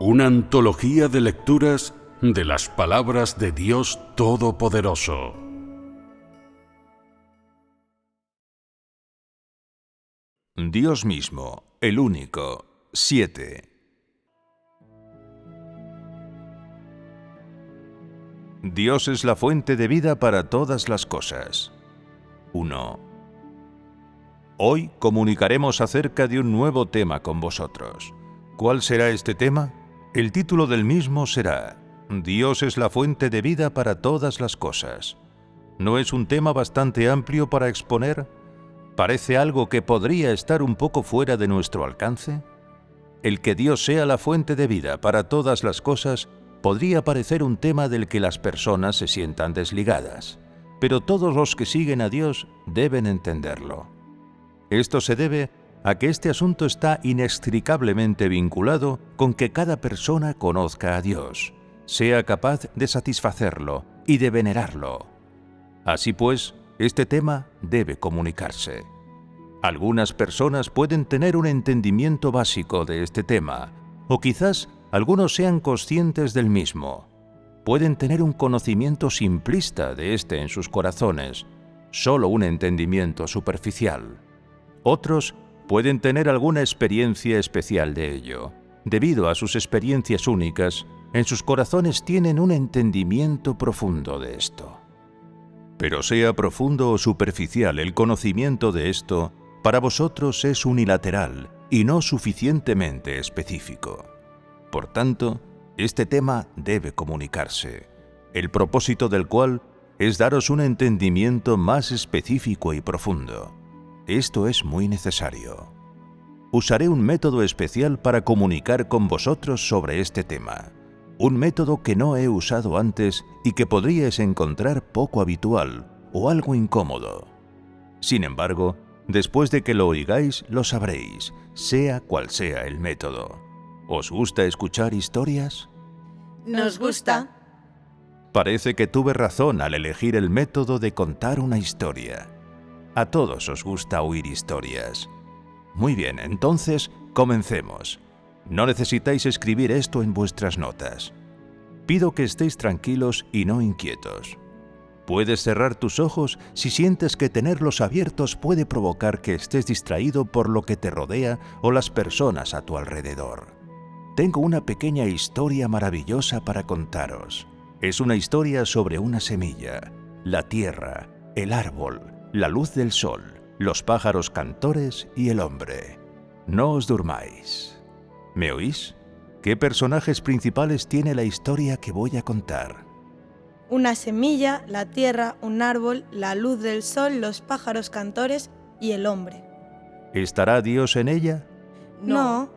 Una antología de lecturas de las palabras de Dios Todopoderoso. Dios mismo, el único. 7. Dios es la fuente de vida para todas las cosas. 1. Hoy comunicaremos acerca de un nuevo tema con vosotros. ¿Cuál será este tema? El título del mismo será Dios es la fuente de vida para todas las cosas. ¿No es un tema bastante amplio para exponer? ¿Parece algo que podría estar un poco fuera de nuestro alcance? El que Dios sea la fuente de vida para todas las cosas podría parecer un tema del que las personas se sientan desligadas, pero todos los que siguen a Dios deben entenderlo. Esto se debe a que este asunto está inextricablemente vinculado con que cada persona conozca a Dios, sea capaz de satisfacerlo y de venerarlo. Así pues, este tema debe comunicarse. Algunas personas pueden tener un entendimiento básico de este tema, o quizás algunos sean conscientes del mismo. Pueden tener un conocimiento simplista de este en sus corazones, solo un entendimiento superficial. Otros pueden tener alguna experiencia especial de ello. Debido a sus experiencias únicas, en sus corazones tienen un entendimiento profundo de esto. Pero sea profundo o superficial el conocimiento de esto, para vosotros es unilateral y no suficientemente específico. Por tanto, este tema debe comunicarse, el propósito del cual es daros un entendimiento más específico y profundo. Esto es muy necesario. Usaré un método especial para comunicar con vosotros sobre este tema, un método que no he usado antes y que podríais encontrar poco habitual o algo incómodo. Sin embargo, después de que lo oigáis, lo sabréis, sea cual sea el método. ¿Os gusta escuchar historias? Nos gusta. Parece que tuve razón al elegir el método de contar una historia. A todos os gusta oír historias. Muy bien, entonces, comencemos. No necesitáis escribir esto en vuestras notas. Pido que estéis tranquilos y no inquietos. Puedes cerrar tus ojos si sientes que tenerlos abiertos puede provocar que estés distraído por lo que te rodea o las personas a tu alrededor. Tengo una pequeña historia maravillosa para contaros. Es una historia sobre una semilla, la tierra, el árbol, la luz del sol, los pájaros cantores y el hombre. No os durmáis. ¿Me oís? ¿Qué personajes principales tiene la historia que voy a contar? Una semilla, la tierra, un árbol, la luz del sol, los pájaros cantores y el hombre. ¿Estará Dios en ella? No.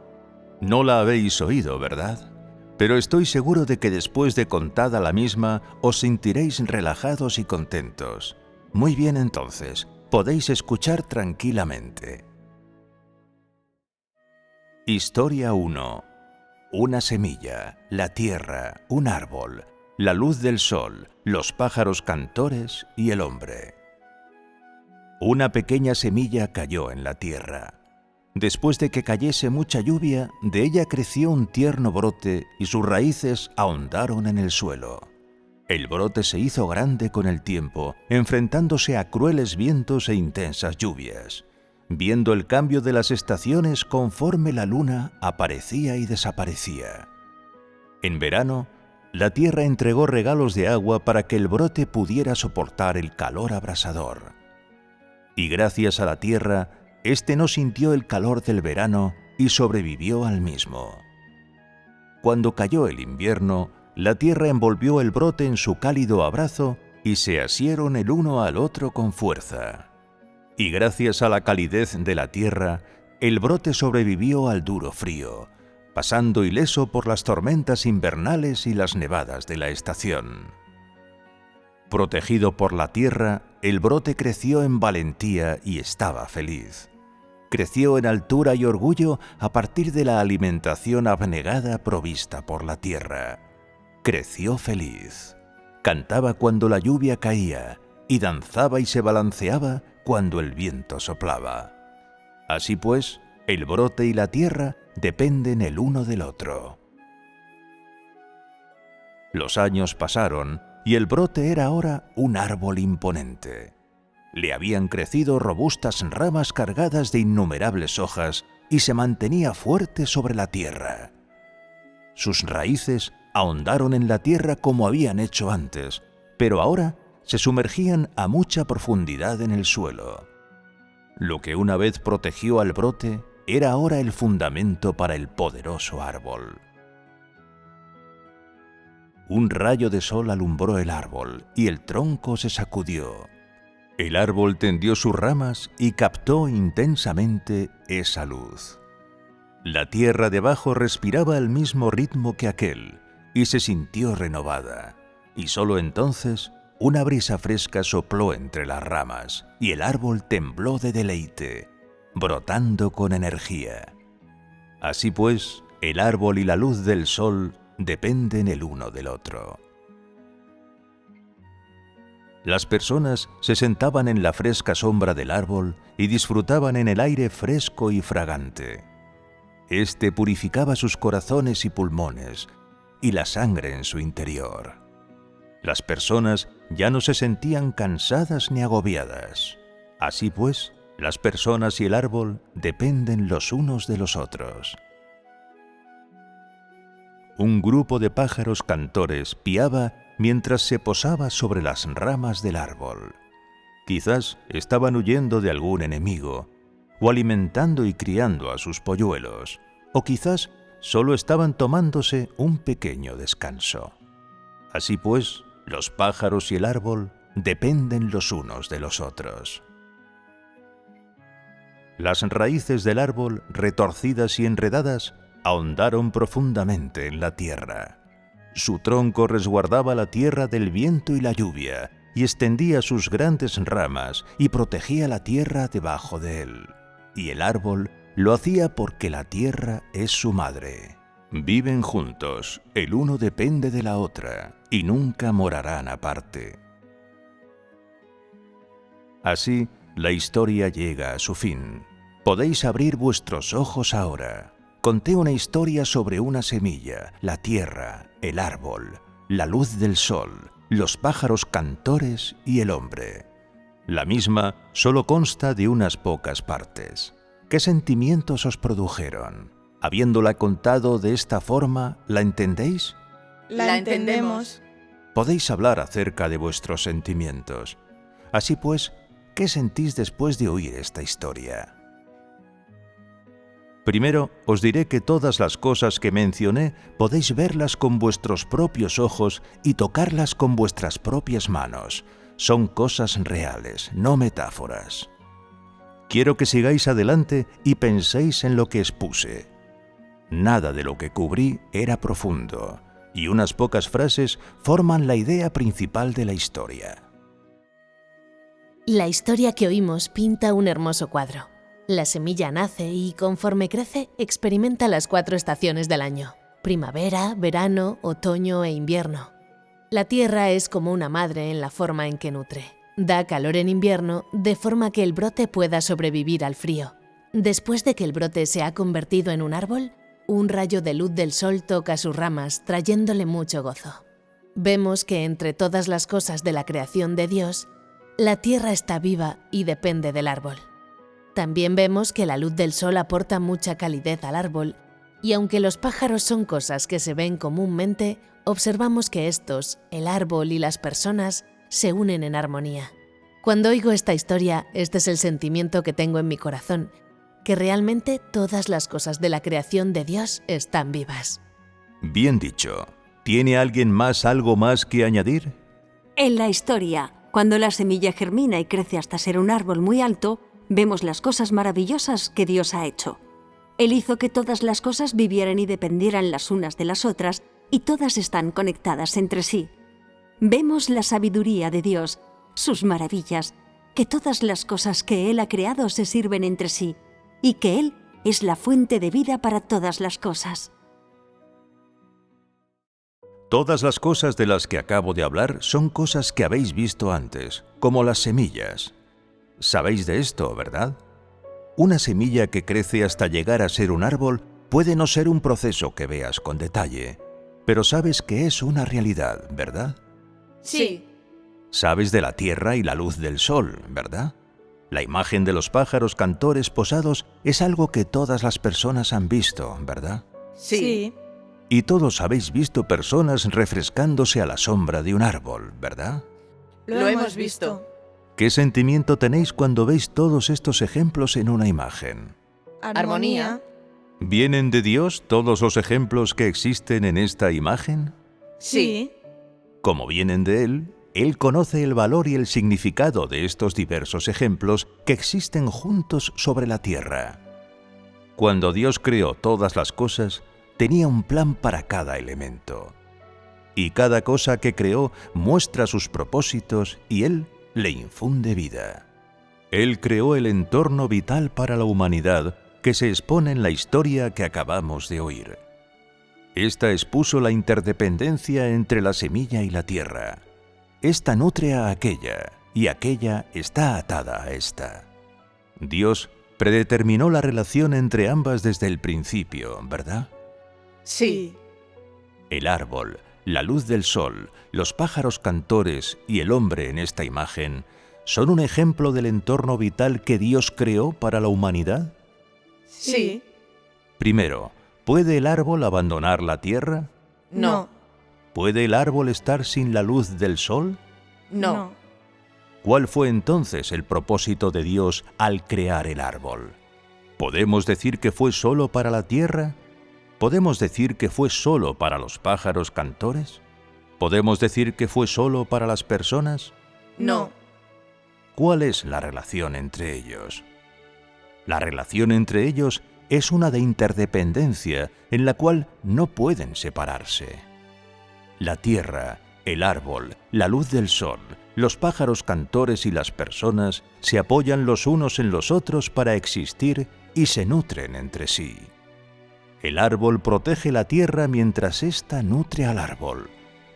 No la habéis oído, ¿verdad? Pero estoy seguro de que después de contada la misma os sentiréis relajados y contentos. Muy bien, entonces, podéis escuchar tranquilamente. Historia 1. Una semilla, la tierra, un árbol, la luz del sol, los pájaros cantores y el hombre. Una pequeña semilla cayó en la tierra. Después de que cayese mucha lluvia, de ella creció un tierno brote y sus raíces ahondaron en el suelo. El brote se hizo grande con el tiempo, enfrentándose a crueles vientos e intensas lluvias, viendo el cambio de las estaciones conforme la luna aparecía y desaparecía. En verano, la tierra entregó regalos de agua para que el brote pudiera soportar el calor abrasador. Y gracias a la tierra, éste no sintió el calor del verano y sobrevivió al mismo. Cuando cayó el invierno, la tierra envolvió el brote en su cálido abrazo y se asieron el uno al otro con fuerza. Y gracias a la calidez de la tierra, el brote sobrevivió al duro frío, pasando ileso por las tormentas invernales y las nevadas de la estación. Protegido por la tierra, el brote creció en valentía y estaba feliz. Creció en altura y orgullo a partir de la alimentación abnegada provista por la tierra. Creció feliz. Cantaba cuando la lluvia caía y danzaba y se balanceaba cuando el viento soplaba. Así pues, el brote y la tierra dependen el uno del otro. Los años pasaron y el brote era ahora un árbol imponente. Le habían crecido robustas ramas cargadas de innumerables hojas y se mantenía fuerte sobre la tierra. Sus raíces ahondaron en la tierra como habían hecho antes, pero ahora se sumergían a mucha profundidad en el suelo. Lo que una vez protegió al brote era ahora el fundamento para el poderoso árbol. Un rayo de sol alumbró el árbol y el tronco se sacudió. El árbol tendió sus ramas y captó intensamente esa luz. La tierra debajo respiraba al mismo ritmo que aquel y se sintió renovada. Y solo entonces una brisa fresca sopló entre las ramas y el árbol tembló de deleite, brotando con energía. Así pues, el árbol y la luz del sol dependen el uno del otro. Las personas se sentaban en la fresca sombra del árbol y disfrutaban en el aire fresco y fragante. Este purificaba sus corazones y pulmones y la sangre en su interior. Las personas ya no se sentían cansadas ni agobiadas. Así pues, las personas y el árbol dependen los unos de los otros. Un grupo de pájaros cantores piaba mientras se posaba sobre las ramas del árbol. Quizás estaban huyendo de algún enemigo, o alimentando y criando a sus polluelos, o quizás solo estaban tomándose un pequeño descanso. Así pues, los pájaros y el árbol dependen los unos de los otros. Las raíces del árbol, retorcidas y enredadas, ahondaron profundamente en la tierra. Su tronco resguardaba la tierra del viento y la lluvia, y extendía sus grandes ramas y protegía la tierra debajo de él. Y el árbol lo hacía porque la tierra es su madre. Viven juntos, el uno depende de la otra, y nunca morarán aparte. Así, la historia llega a su fin. Podéis abrir vuestros ojos ahora. Conté una historia sobre una semilla, la tierra, el árbol, la luz del sol, los pájaros cantores y el hombre. La misma solo consta de unas pocas partes. ¿Qué sentimientos os produjeron? Habiéndola contado de esta forma, ¿la entendéis? La entendemos. Podéis hablar acerca de vuestros sentimientos. Así pues, ¿qué sentís después de oír esta historia? Primero, os diré que todas las cosas que mencioné podéis verlas con vuestros propios ojos y tocarlas con vuestras propias manos. Son cosas reales, no metáforas. Quiero que sigáis adelante y penséis en lo que expuse. Nada de lo que cubrí era profundo, y unas pocas frases forman la idea principal de la historia. La historia que oímos pinta un hermoso cuadro. La semilla nace y, conforme crece, experimenta las 4 estaciones del año: primavera, verano, otoño e invierno. La tierra es como una madre en la forma en que nutre. Da calor en invierno, de forma que el brote pueda sobrevivir al frío. Después de que el brote se ha convertido en un árbol, un rayo de luz del sol toca sus ramas, trayéndole mucho gozo. Vemos que entre todas las cosas de la creación de Dios, la tierra está viva y depende del árbol. También vemos que la luz del sol aporta mucha calidez al árbol, y aunque los pájaros son cosas que se ven comúnmente, observamos que estos, el árbol y las personas, se unen en armonía. Cuando oigo esta historia, este es el sentimiento que tengo en mi corazón, que realmente todas las cosas de la creación de Dios están vivas. Bien dicho. ¿Tiene alguien más algo más que añadir? En la historia, cuando la semilla germina y crece hasta ser un árbol muy alto, vemos las cosas maravillosas que Dios ha hecho. Él hizo que todas las cosas vivieran y dependieran las unas de las otras, y todas están conectadas entre sí. Vemos la sabiduría de Dios, sus maravillas, que todas las cosas que Él ha creado se sirven entre sí, y que Él es la fuente de vida para todas las cosas. Todas las cosas de las que acabo de hablar son cosas que habéis visto antes, como las semillas. Sabéis de esto, ¿verdad? Una semilla que crece hasta llegar a ser un árbol puede no ser un proceso que veas con detalle. Pero sabes que es una realidad, ¿verdad? Sí. Sabes de la tierra y la luz del sol, ¿verdad? La imagen de los pájaros cantores posados es algo que todas las personas han visto, ¿verdad? Sí. Y todos habéis visto personas refrescándose a la sombra de un árbol, ¿verdad? Lo hemos visto. ¿Qué sentimiento tenéis cuando veis todos estos ejemplos en una imagen? Armonía. ¿Vienen de Dios todos los ejemplos que existen en esta imagen? Sí. Como vienen de Él, Él conoce el valor y el significado de estos diversos ejemplos que existen juntos sobre la tierra. Cuando Dios creó todas las cosas, tenía un plan para cada elemento. Y cada cosa que creó muestra sus propósitos y Él le infunde vida. Él creó el entorno vital para la humanidad que se expone en la historia que acabamos de oír. Esta expuso la interdependencia entre la semilla y la tierra. Esta nutre a aquella, y aquella está atada a esta. Dios predeterminó la relación entre ambas desde el principio, ¿verdad? Sí. El árbol, la luz del sol, los pájaros cantores y el hombre en esta imagen son un ejemplo del entorno vital que Dios creó para la humanidad. Sí. Primero, ¿puede el árbol abandonar la tierra? No. ¿Puede el árbol estar sin la luz del sol? No. ¿Cuál fue entonces el propósito de Dios al crear el árbol? ¿Podemos decir que fue solo para la tierra? ¿Podemos decir que fue solo para los pájaros cantores? ¿Podemos decir que fue solo para las personas? No. ¿Cuál es la relación entre ellos? La relación entre ellos es una de interdependencia en la cual no pueden separarse. La tierra, el árbol, la luz del sol, los pájaros cantores y las personas se apoyan los unos en los otros para existir y se nutren entre sí. El árbol protege la tierra mientras ésta nutre al árbol.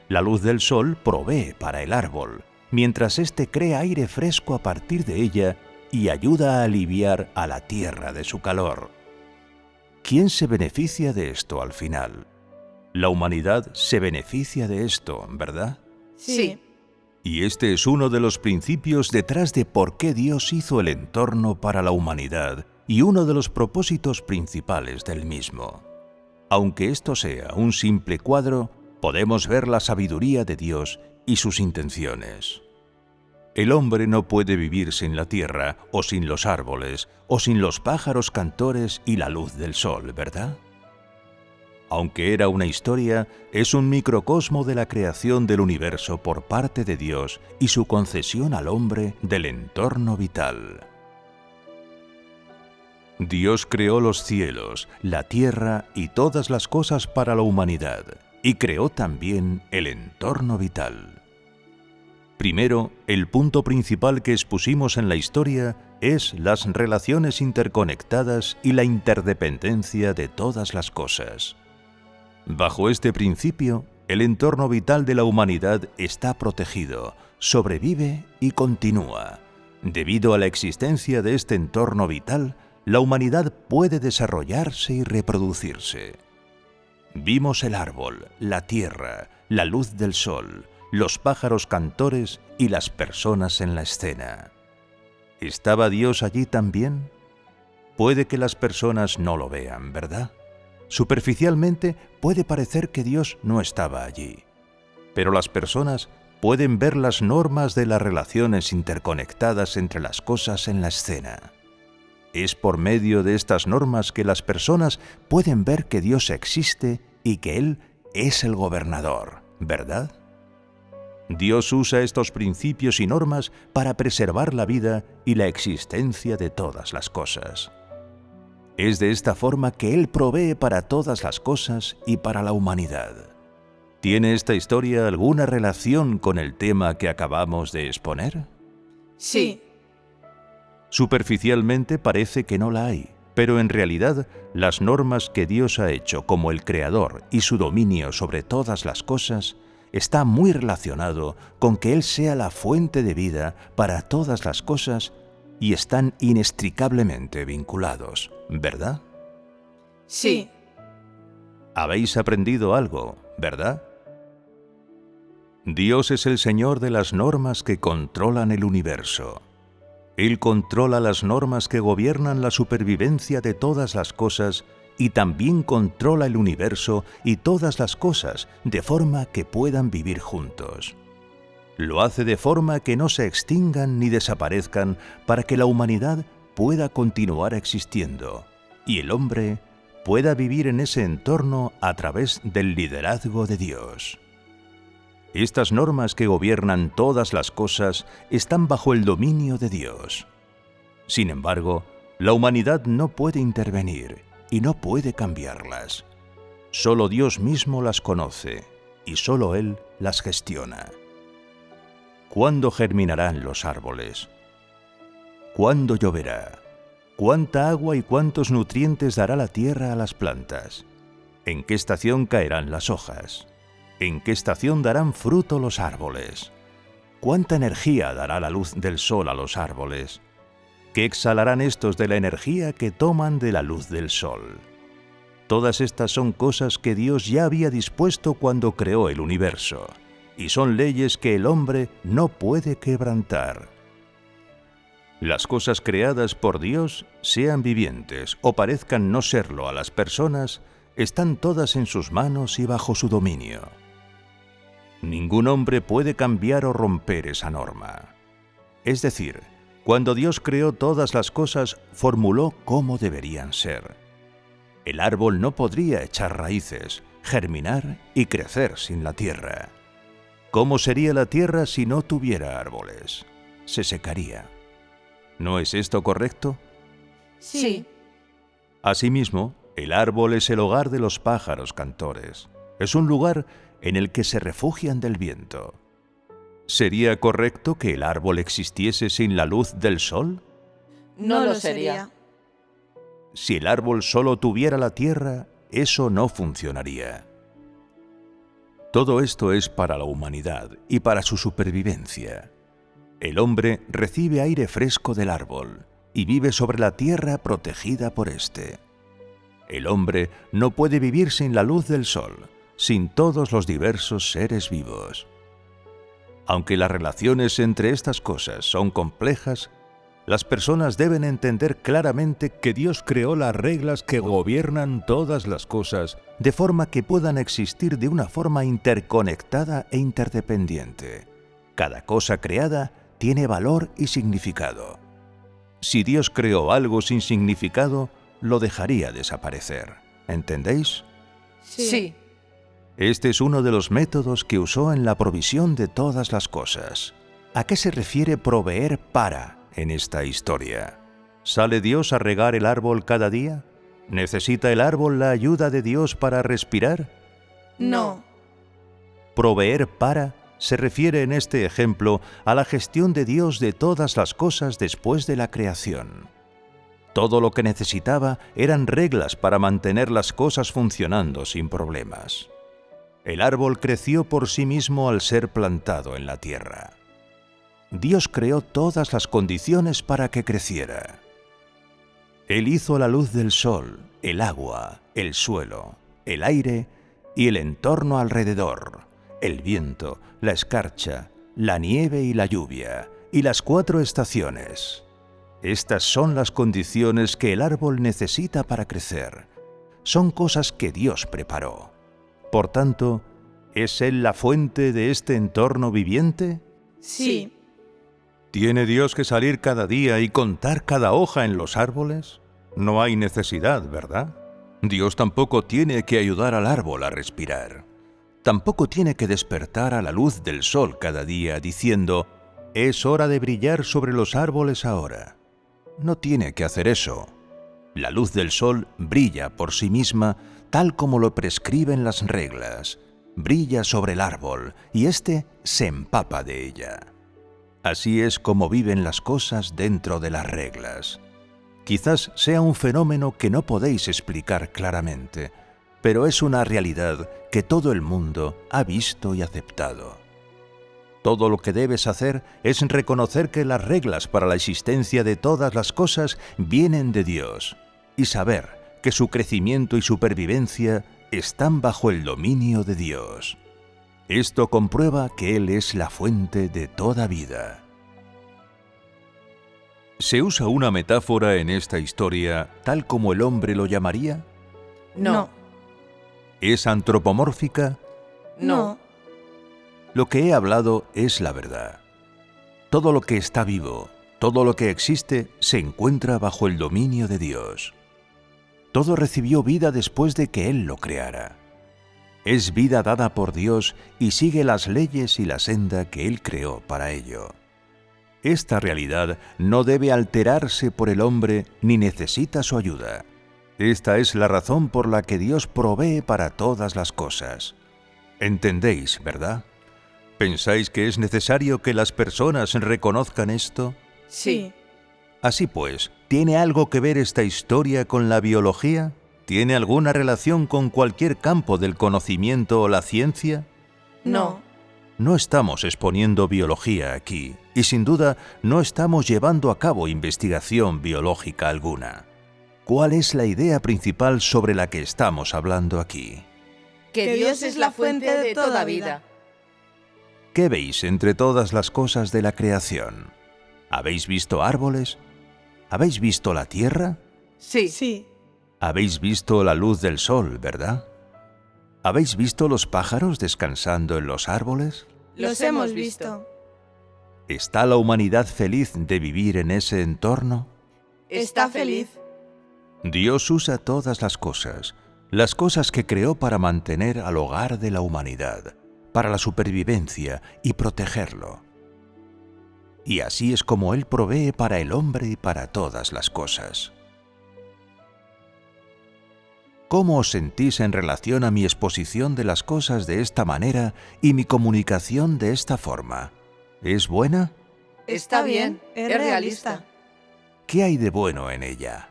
La luz del sol provee para el árbol, mientras éste crea aire fresco a partir de ella y ayuda a aliviar a la tierra de su calor. ¿Quién se beneficia de esto al final? La humanidad se beneficia de esto, ¿verdad? Sí. Y este es uno de los principios detrás de por qué Dios hizo el entorno para la humanidad y uno de los propósitos principales del mismo. Aunque esto sea un simple cuadro, podemos ver la sabiduría de Dios y sus intenciones. El hombre no puede vivir sin la tierra, o sin los árboles, o sin los pájaros cantores y la luz del sol, ¿verdad? Aunque era una historia, es un microcosmo de la creación del universo por parte de Dios y su concesión al hombre del entorno vital. Dios creó los cielos, la tierra y todas las cosas para la humanidad, y creó también el entorno vital. Primero, el punto principal que expusimos en la historia es las relaciones interconectadas y la interdependencia de todas las cosas. Bajo este principio, el entorno vital de la humanidad está protegido, sobrevive y continúa. Debido a la existencia de este entorno vital, la humanidad puede desarrollarse y reproducirse. Vimos el árbol, la tierra, la luz del sol, los pájaros cantores y las personas en la escena. ¿Estaba Dios allí también? Puede que las personas no lo vean, ¿verdad? Superficialmente puede parecer que Dios no estaba allí, pero las personas pueden ver las normas de las relaciones interconectadas entre las cosas en la escena. Es por medio de estas normas que las personas pueden ver que Dios existe y que Él es el gobernador, ¿verdad? Dios usa estos principios y normas para preservar la vida y la existencia de todas las cosas. Es de esta forma que Él provee para todas las cosas y para la humanidad. ¿Tiene esta historia alguna relación con el tema que acabamos de exponer? Sí. Superficialmente parece que no la hay, pero en realidad las normas que Dios ha hecho como el Creador y su dominio sobre todas las cosas está muy relacionado con que Él sea la fuente de vida para todas las cosas y están inextricablemente vinculados, ¿verdad? Sí. Habéis aprendido algo, ¿verdad? Dios es el Señor de las normas que controlan el universo. Él controla las normas que gobiernan la supervivencia de todas las cosas y también controla el universo y todas las cosas de forma que puedan vivir juntos. Lo hace de forma que no se extingan ni desaparezcan para que la humanidad pueda continuar existiendo y el hombre pueda vivir en ese entorno a través del liderazgo de Dios. Estas normas que gobiernan todas las cosas están bajo el dominio de Dios. Sin embargo, la humanidad no puede intervenir y no puede cambiarlas. Solo Dios mismo las conoce y solo Él las gestiona. ¿Cuándo germinarán los árboles? ¿Cuándo lloverá? ¿Cuánta agua y cuántos nutrientes dará la tierra a las plantas? ¿En qué estación caerán las hojas? ¿En qué estación darán fruto los árboles? ¿Cuánta energía dará la luz del sol a los árboles? ¿Qué exhalarán estos de la energía que toman de la luz del sol? Todas estas son cosas que Dios ya había dispuesto cuando creó el universo, y son leyes que el hombre no puede quebrantar. Las cosas creadas por Dios, sean vivientes o parezcan no serlo a las personas, están todas en sus manos y bajo su dominio. Ningún hombre puede cambiar o romper esa norma. Es decir, cuando Dios creó todas las cosas, formuló cómo deberían ser. El árbol no podría echar raíces, germinar y crecer sin la tierra. ¿Cómo sería la tierra si no tuviera árboles? Se secaría. ¿No es esto correcto? Sí. Asimismo, el árbol es el hogar de los pájaros cantores. Es un lugar en el que se refugian del viento. ¿Sería correcto que el árbol existiese sin la luz del sol? No lo sería. Si el árbol solo tuviera la tierra, eso no funcionaría. Todo esto es para la humanidad y para su supervivencia. El hombre recibe aire fresco del árbol y vive sobre la tierra protegida por éste. El hombre no puede vivir sin la luz del sol, sin todos los diversos seres vivos. Aunque las relaciones entre estas cosas son complejas, las personas deben entender claramente que Dios creó las reglas que gobiernan todas las cosas de forma que puedan existir de una forma interconectada e interdependiente. Cada cosa creada tiene valor y significado. Si Dios creó algo sin significado, lo dejaría desaparecer. ¿Entendéis? Sí. Este es uno de los métodos que usó en la provisión de todas las cosas. ¿A qué se refiere proveer para en esta historia? ¿Sale Dios a regar el árbol cada día? ¿Necesita el árbol la ayuda de Dios para respirar? No. Proveer para se refiere en este ejemplo a la gestión de Dios de todas las cosas después de la creación. Todo lo que necesitaba eran reglas para mantener las cosas funcionando sin problemas. El árbol creció por sí mismo al ser plantado en la tierra. Dios creó todas las condiciones para que creciera. Él hizo la luz del sol, el agua, el suelo, el aire y el entorno alrededor, el viento, la escarcha, la nieve y la lluvia, y las 4 estaciones. Estas son las condiciones que el árbol necesita para crecer. Son cosas que Dios preparó. Por tanto, ¿es Él la fuente de este entorno viviente? Sí. ¿Tiene Dios que salir cada día y contar cada hoja en los árboles? No hay necesidad, ¿verdad? Dios tampoco tiene que ayudar al árbol a respirar. Tampoco tiene que despertar a la luz del sol cada día diciendo, «Es hora de brillar sobre los árboles ahora». No tiene que hacer eso. La luz del sol brilla por sí misma tal como lo prescriben las reglas. Brilla sobre el árbol y éste se empapa de ella. Así es como viven las cosas dentro de las reglas. Quizás sea un fenómeno que no podéis explicar claramente, pero es una realidad que todo el mundo ha visto y aceptado. Todo lo que debes hacer es reconocer que las reglas para la existencia de todas las cosas vienen de Dios y saber que su crecimiento y supervivencia están bajo el dominio de Dios. Esto comprueba que Él es la fuente de toda vida. ¿Se usa una metáfora en esta historia tal como el hombre lo llamaría? No. ¿Es antropomórfica? No. Lo que he hablado es la verdad. Todo lo que está vivo, todo lo que existe, se encuentra bajo el dominio de Dios. Todo recibió vida después de que Él lo creara. Es vida dada por Dios y sigue las leyes y la senda que Él creó para ello. Esta realidad no debe alterarse por el hombre ni necesita su ayuda. Esta es la razón por la que Dios provee para todas las cosas. ¿Entendéis, verdad? ¿Pensáis que es necesario que las personas reconozcan esto? Sí. Así pues, ¿tiene algo que ver esta historia con la biología? ¿Tiene alguna relación con cualquier campo del conocimiento o la ciencia? No. No estamos exponiendo biología aquí, y sin duda no estamos llevando a cabo investigación biológica alguna. ¿Cuál es la idea principal sobre la que estamos hablando aquí? Que Dios es la fuente de toda vida. ¿Qué veis entre todas las cosas de la creación? ¿Habéis visto árboles? ¿Habéis visto la tierra? Sí. Sí. Habéis visto la luz del sol, ¿verdad? ¿Habéis visto los pájaros descansando en los árboles? Los hemos visto. ¿Está la humanidad feliz de vivir en ese entorno? Está feliz. Dios usa todas las cosas que creó para mantener al hogar de la humanidad, para la supervivencia y protegerlo. Y así es como Él provee para el hombre y para todas las cosas. ¿Cómo os sentís en relación a mi exposición de las cosas de esta manera y mi comunicación de esta forma? ¿Es buena? Está bien, es realista. ¿Qué hay de bueno en ella?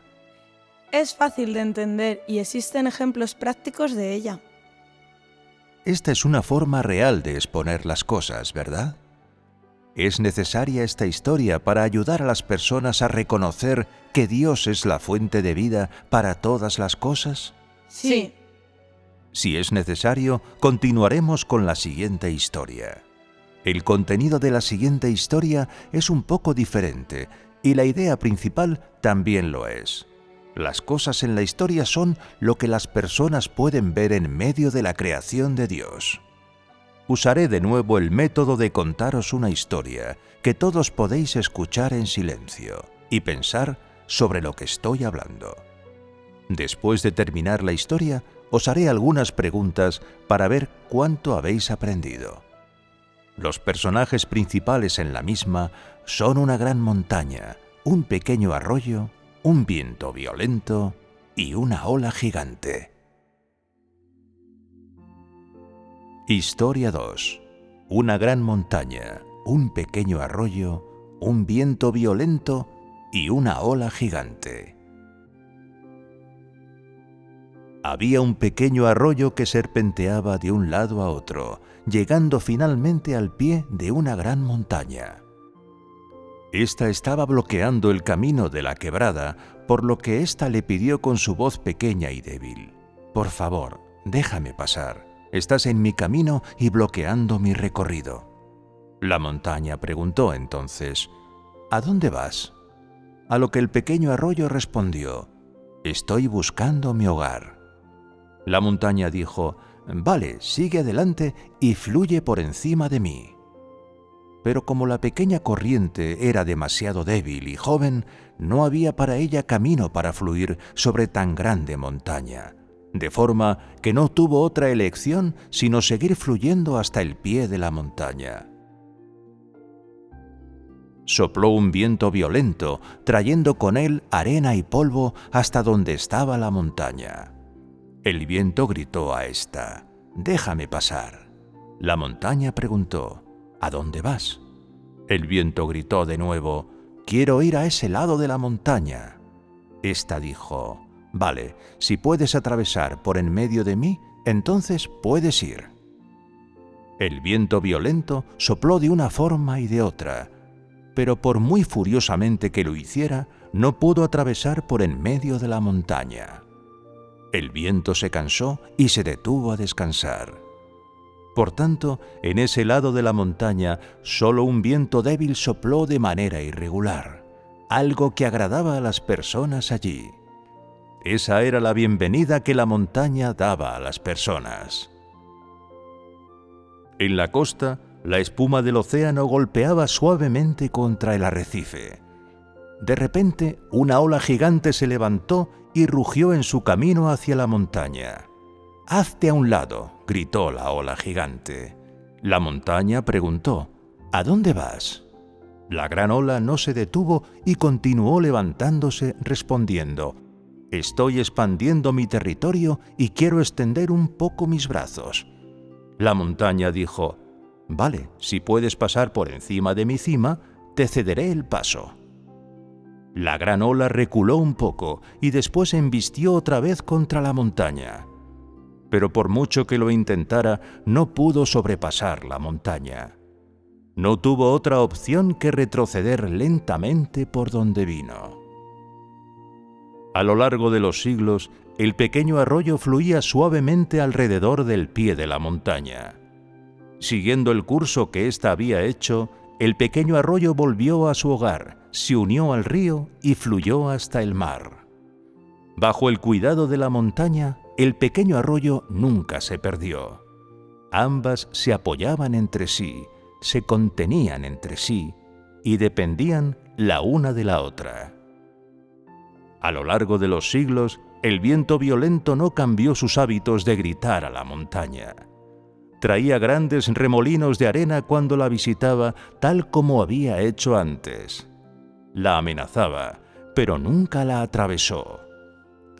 Es fácil de entender y existen ejemplos prácticos de ella. Esta es una forma real de exponer las cosas, ¿verdad? ¿Es necesaria esta historia para ayudar a las personas a reconocer que Dios es la fuente de vida para todas las cosas? Sí. Si es necesario, continuaremos con la siguiente historia. El contenido de la siguiente historia es un poco diferente y la idea principal también lo es. Las cosas en la historia son lo que las personas pueden ver en medio de la creación de Dios. Usaré de nuevo el método de contaros una historia que todos podéis escuchar en silencio y pensar sobre lo que estoy hablando. Después de terminar la historia, os haré algunas preguntas para ver cuánto habéis aprendido. Los personajes principales en la misma son una gran montaña, un pequeño arroyo, un viento violento y una ola gigante. Historia 2. Una gran montaña, un pequeño arroyo, un viento violento y una ola gigante. Había un pequeño arroyo que serpenteaba de un lado a otro, llegando finalmente al pie de una gran montaña. Esta estaba bloqueando el camino de la quebrada, por lo que ésta le pidió con su voz pequeña y débil: «Por favor, déjame pasar. Estás en mi camino y bloqueando mi recorrido». La montaña preguntó entonces: «¿A dónde vas?». A lo que el pequeño arroyo respondió: «Estoy buscando mi hogar». La montaña dijo: «Vale, sigue adelante y fluye por encima de mí». Pero como la pequeña corriente era demasiado débil y joven, no había para ella camino para fluir sobre tan grande montaña, de forma que no tuvo otra elección sino seguir fluyendo hasta el pie de la montaña. Sopló un viento violento, trayendo con él arena y polvo hasta donde estaba la montaña. El viento gritó a ésta: «Déjame pasar». La montaña preguntó: «¿A dónde vas?». El viento gritó de nuevo: «Quiero ir a ese lado de la montaña». Esta dijo: «Vale, si puedes atravesar por en medio de mí, entonces puedes ir». El viento violento sopló de una forma y de otra, pero por muy furiosamente que lo hiciera, no pudo atravesar por en medio de la montaña. El viento se cansó y se detuvo a descansar. Por tanto, en ese lado de la montaña, solo un viento débil sopló de manera irregular, algo que agradaba a las personas allí. Esa era la bienvenida que la montaña daba a las personas. En la costa, la espuma del océano golpeaba suavemente contra el arrecife. De repente, una ola gigante se levantó y rugió en su camino hacia la montaña. «¡Hazte a un lado!», gritó la ola gigante. La montaña preguntó: «¿A dónde vas?». La gran ola no se detuvo y continuó levantándose respondiendo: «Estoy expandiendo mi territorio y quiero extender un poco mis brazos». La montaña dijo: «Vale, si puedes pasar por encima de mi cima, te cederé el paso». La gran ola reculó un poco y después embistió otra vez contra la montaña. Pero por mucho que lo intentara, no pudo sobrepasar la montaña. No tuvo otra opción que retroceder lentamente por donde vino. A lo largo de los siglos, el pequeño arroyo fluía suavemente alrededor del pie de la montaña. Siguiendo el curso que ésta había hecho, el pequeño arroyo volvió a su hogar, se unió al río y fluyó hasta el mar. Bajo el cuidado de la montaña, el pequeño arroyo nunca se perdió. Ambas se apoyaban entre sí, se contenían entre sí y dependían la una de la otra. A lo largo de los siglos, el viento violento no cambió sus hábitos de gritar a la montaña. Traía grandes remolinos de arena cuando la visitaba, tal como había hecho antes. La amenazaba, pero nunca la atravesó.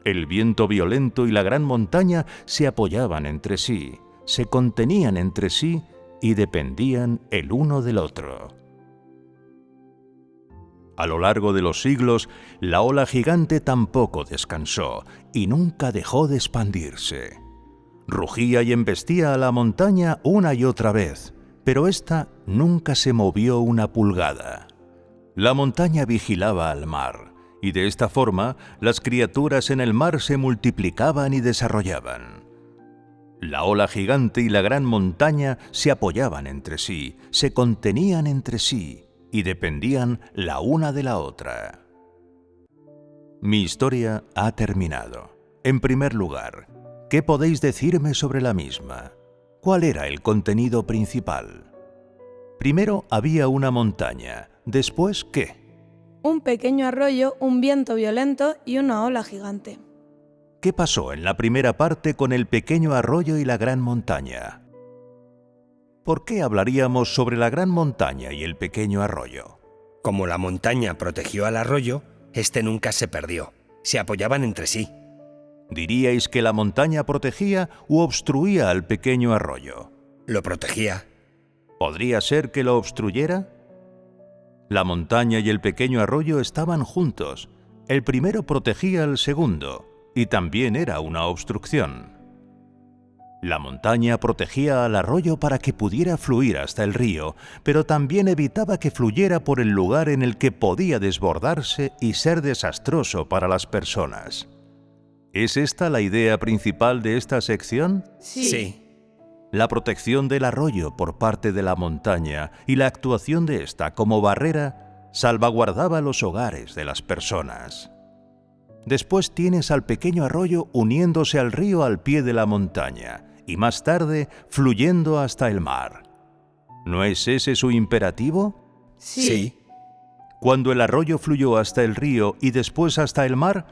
El viento violento y la gran montaña se apoyaban entre sí, se contenían entre sí y dependían el uno del otro. A lo largo de los siglos, la ola gigante tampoco descansó y nunca dejó de expandirse. Rugía y embestía a la montaña una y otra vez, pero ésta nunca se movió una pulgada. La montaña vigilaba al mar, y de esta forma las criaturas en el mar se multiplicaban y desarrollaban. La ola gigante y la gran montaña se apoyaban entre sí, se contenían entre sí y dependían la una de la otra. Mi historia ha terminado. En primer lugar, ¿qué podéis decirme sobre la misma? ¿Cuál era el contenido principal? Primero había una montaña. ¿Después qué? Un pequeño arroyo, un viento violento y una ola gigante. ¿Qué pasó en la primera parte con el pequeño arroyo y la gran montaña? ¿Por qué hablaríamos sobre la gran montaña y el pequeño arroyo? Como la montaña protegió al arroyo, este nunca se perdió. Se apoyaban entre sí. ¿Diríais que la montaña protegía u obstruía al pequeño arroyo? Lo protegía. ¿Podría ser que lo obstruyera? La montaña y el pequeño arroyo estaban juntos. El primero protegía al segundo, y también era una obstrucción. La montaña protegía al arroyo para que pudiera fluir hasta el río, pero también evitaba que fluyera por el lugar en el que podía desbordarse y ser desastroso para las personas. ¿Es esta la idea principal de esta sección? Sí. La protección del arroyo por parte de la montaña y la actuación de esta como barrera salvaguardaba los hogares de las personas. Después tienes al pequeño arroyo uniéndose al río al pie de la montaña y más tarde fluyendo hasta el mar. ¿No es ese su imperativo? Sí. Cuando el arroyo fluyó hasta el río y después hasta el mar,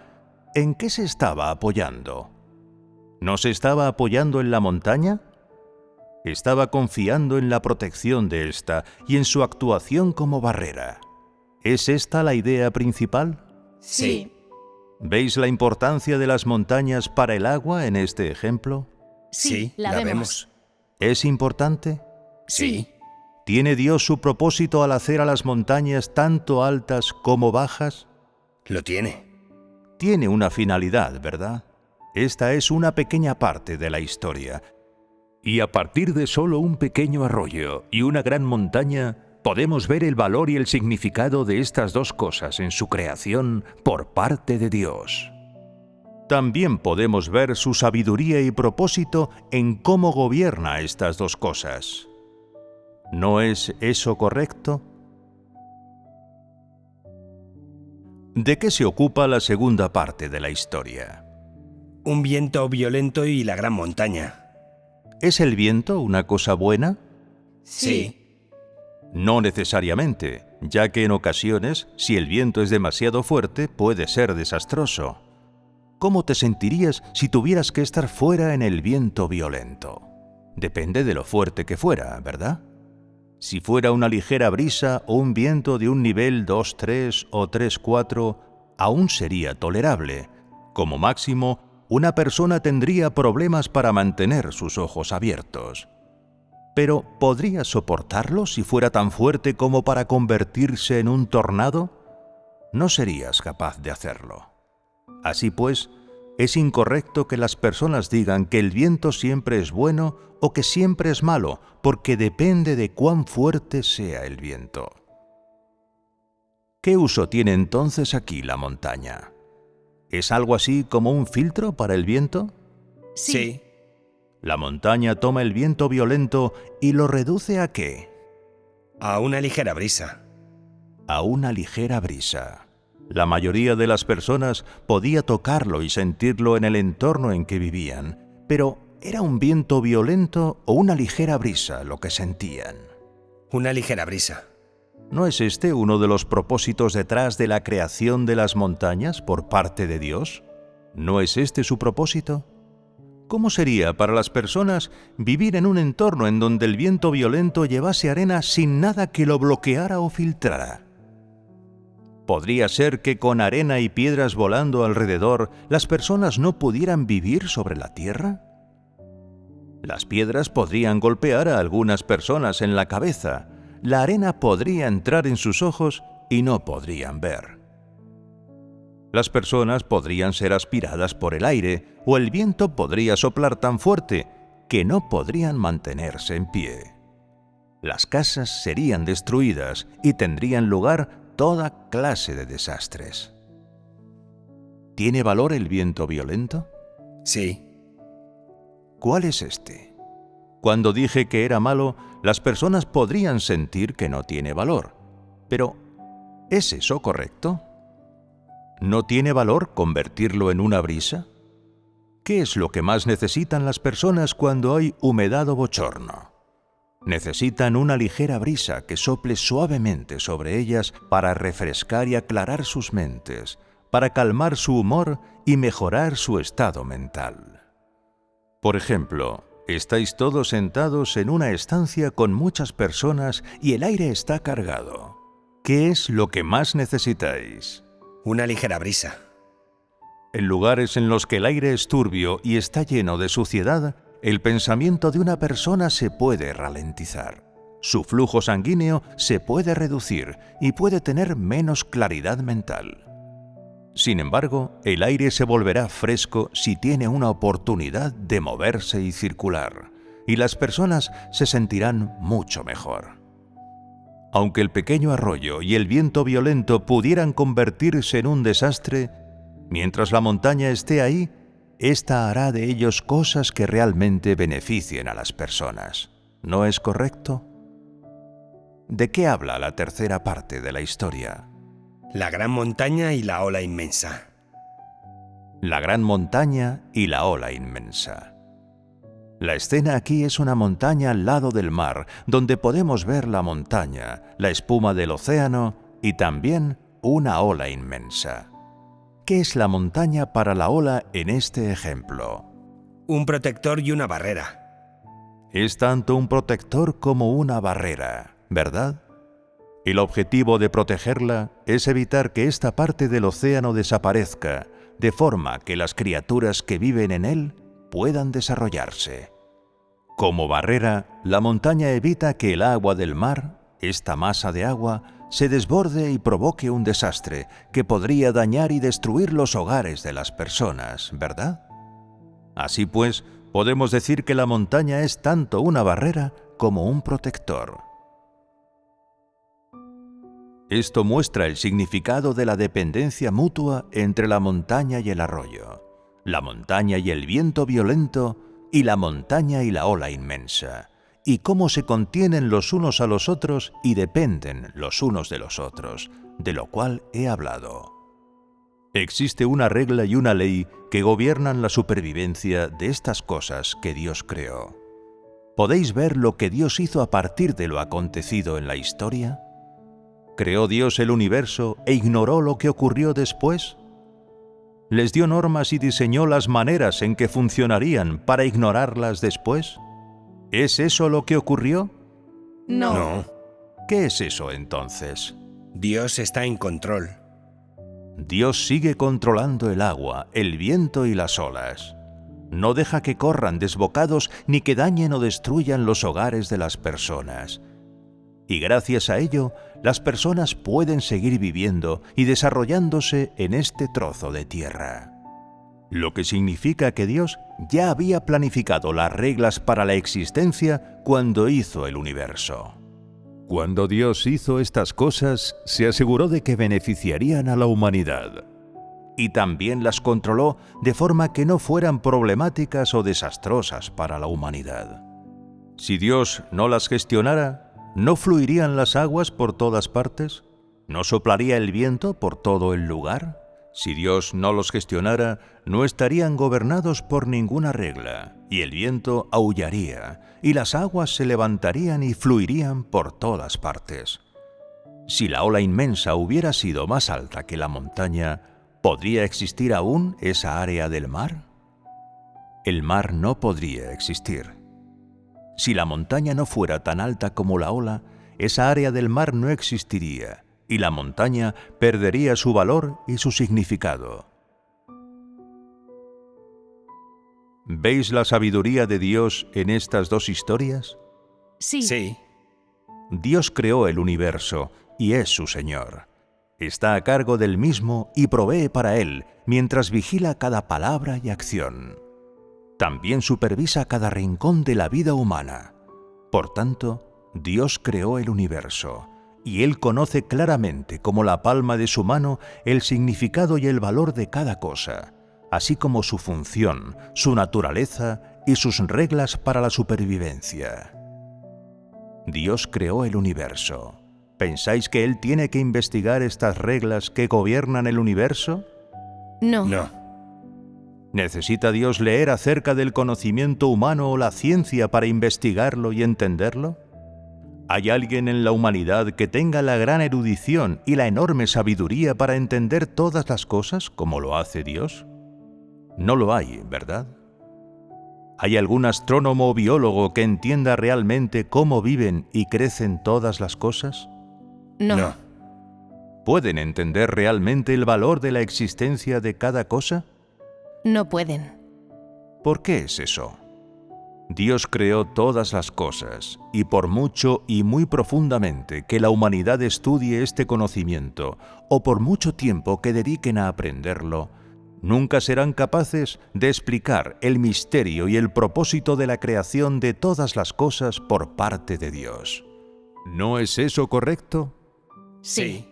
¿en qué se estaba apoyando? ¿No se estaba apoyando en la montaña? Estaba confiando en la protección de esta y en su actuación como barrera. ¿Es esta la idea principal? Sí. ¿Veis la importancia de las montañas para el agua en este ejemplo? Sí, la vemos. ¿Es importante? Sí. ¿Tiene Dios su propósito al hacer a las montañas tanto altas como bajas? Lo tiene. Tiene una finalidad, ¿verdad? Esta es una pequeña parte de la historia. Y a partir de solo un pequeño arroyo y una gran montaña, podemos ver el valor y el significado de estas dos cosas en su creación por parte de Dios. también podemos ver su sabiduría y propósito en cómo gobierna estas dos cosas. ¿No es eso correcto? ¿De qué se ocupa la segunda parte de la historia? Un viento violento y la gran montaña. ¿Es el viento una cosa buena? Sí. No necesariamente, ya que en ocasiones, si el viento es demasiado fuerte, puede ser desastroso. ¿Cómo te sentirías si tuvieras que estar fuera en el viento violento? Depende de lo fuerte que fuera, ¿verdad? Si fuera una ligera brisa o un viento de un nivel 2-3 o 3-4, aún sería tolerable. Como máximo, una persona tendría problemas para mantener sus ojos abiertos. Pero, ¿podría soportarlo si fuera tan fuerte como para convertirse en un tornado? No serías capaz de hacerlo. Así pues, es incorrecto que las personas digan que el viento siempre es bueno o que siempre es malo, porque depende de cuán fuerte sea el viento. ¿Qué uso tiene entonces aquí la montaña? ¿Es algo así como un filtro para el viento? Sí. La montaña toma el viento violento y lo reduce ¿a qué? A una ligera brisa. A una ligera brisa. La mayoría de las personas podía tocarlo y sentirlo en el entorno en que vivían, pero ¿era un viento violento o una ligera brisa lo que sentían? Una ligera brisa. ¿No es este uno de los propósitos detrás de la creación de las montañas por parte de Dios? ¿No es este su propósito? ¿Cómo sería para las personas vivir en un entorno en donde el viento violento llevase arena sin nada que lo bloqueara o filtrara? ¿Podría ser que con arena y piedras volando alrededor, las personas no pudieran vivir sobre la tierra? Las piedras podrían golpear a algunas personas en la cabeza, la arena podría entrar en sus ojos y no podrían ver. Las personas podrían ser aspiradas por el aire o el viento podría soplar tan fuerte que no podrían mantenerse en pie. Las casas serían destruidas y tendrían lugar toda clase de desastres. ¿Tiene valor el viento violento? Sí. ¿Cuál es este? Cuando dije que era malo, las personas podrían sentir que no tiene valor. Pero, ¿es eso correcto? ¿No tiene valor convertirlo en una brisa? ¿Qué es lo que más necesitan las personas cuando hay humedad o bochorno? Necesitan una ligera brisa que sople suavemente sobre ellas para refrescar y aclarar sus mentes, para calmar su humor y mejorar su estado mental. Por ejemplo, estáis todos sentados en una estancia con muchas personas y el aire está cargado. ¿Qué es lo que más necesitáis? Una ligera brisa. En lugares en los que el aire es turbio y está lleno de suciedad, el pensamiento de una persona se puede ralentizar. Su flujo sanguíneo se puede reducir y puede tener menos claridad mental. Sin embargo, el aire se volverá fresco si tiene una oportunidad de moverse y circular, y las personas se sentirán mucho mejor. Aunque el pequeño arroyo y el viento violento pudieran convertirse en un desastre, mientras la montaña esté ahí, ésta hará de ellos cosas que realmente beneficien a las personas. ¿No es correcto? ¿De qué habla la tercera parte de la historia? La gran montaña y la ola inmensa. La gran montaña y la ola inmensa. La escena aquí es una montaña al lado del mar, donde podemos ver la montaña, la espuma del océano y también una ola inmensa. ¿Qué es la montaña para la ola en este ejemplo? Un protector y una barrera. Es tanto un protector como una barrera, ¿verdad? El objetivo de protegerla es evitar que esta parte del océano desaparezca, de forma que las criaturas que viven en él puedan desarrollarse. Como barrera, la montaña evita que el agua del mar, esta masa de agua, se desborde y provoque un desastre que podría dañar y destruir los hogares de las personas, ¿verdad? Así pues, podemos decir que la montaña es tanto una barrera como un protector. Esto muestra el significado de la dependencia mutua entre la montaña y el arroyo. la montaña y el viento violento, y la montaña y la ola inmensa, y cómo se contienen los unos a los otros y dependen los unos de los otros, de lo cual he hablado. Existe una regla y una ley que gobiernan la supervivencia de estas cosas que Dios creó. ¿Podéis ver lo que Dios hizo a partir de lo acontecido en la historia? ¿Creó Dios el universo e ignoró lo que ocurrió después? ¿Les dio normas y diseñó las maneras en que funcionarían para ignorarlas después? ¿Es eso lo que ocurrió? No. ¿Qué es eso entonces? Dios está en control. Dios sigue controlando el agua, el viento y las olas. No deja que corran desbocados ni que dañen o destruyan los hogares de las personas. Y gracias a ello, las personas pueden seguir viviendo y desarrollándose en este trozo de tierra. Lo que significa que Dios ya había planificado las reglas para la existencia cuando hizo el universo. Cuando Dios hizo estas cosas, se aseguró de que beneficiarían a la humanidad. Y también las controló de forma que no fueran problemáticas o desastrosas para la humanidad. Si Dios no las gestionara, ¿no fluirían las aguas por todas partes? ¿No soplaría el viento por todo el lugar? Si Dios no los gestionara, no estarían gobernados por ninguna regla, y el viento aullaría, y las aguas se levantarían y fluirían por todas partes. Si la ola inmensa hubiera sido más alta que la montaña, ¿podría existir aún esa área del mar? El mar no podría existir. Si la montaña no fuera tan alta como la ola, esa área del mar no existiría, y la montaña perdería su valor y su significado. ¿Veis la sabiduría de Dios en estas dos historias? Sí. Dios creó el universo y es su Señor. Está a cargo del mismo y provee para él, mientras vigila cada palabra y acción. También supervisa cada rincón de la vida humana. Por tanto, Dios creó el universo, y Él conoce claramente, como la palma de su mano, el significado y el valor de cada cosa, así como su función, su naturaleza y sus reglas para la supervivencia. Dios creó el universo. ¿Pensáis que Él tiene que investigar estas reglas que gobiernan el universo? No. ¿Necesita Dios leer acerca del conocimiento humano o la ciencia para investigarlo y entenderlo? ¿Hay alguien en la humanidad que tenga la gran erudición y la enorme sabiduría para entender todas las cosas como lo hace Dios? No lo hay, ¿verdad? ¿Hay algún astrónomo o biólogo que entienda realmente cómo viven y crecen todas las cosas? No. ¿Pueden entender realmente el valor de la existencia de cada cosa? No pueden. ¿Por qué es eso? Dios creó todas las cosas, y por mucho y muy profundamente que la humanidad estudie este conocimiento, o por mucho tiempo que dediquen a aprenderlo, nunca serán capaces de explicar el misterio y el propósito de la creación de todas las cosas por parte de Dios. ¿No es eso correcto? Sí.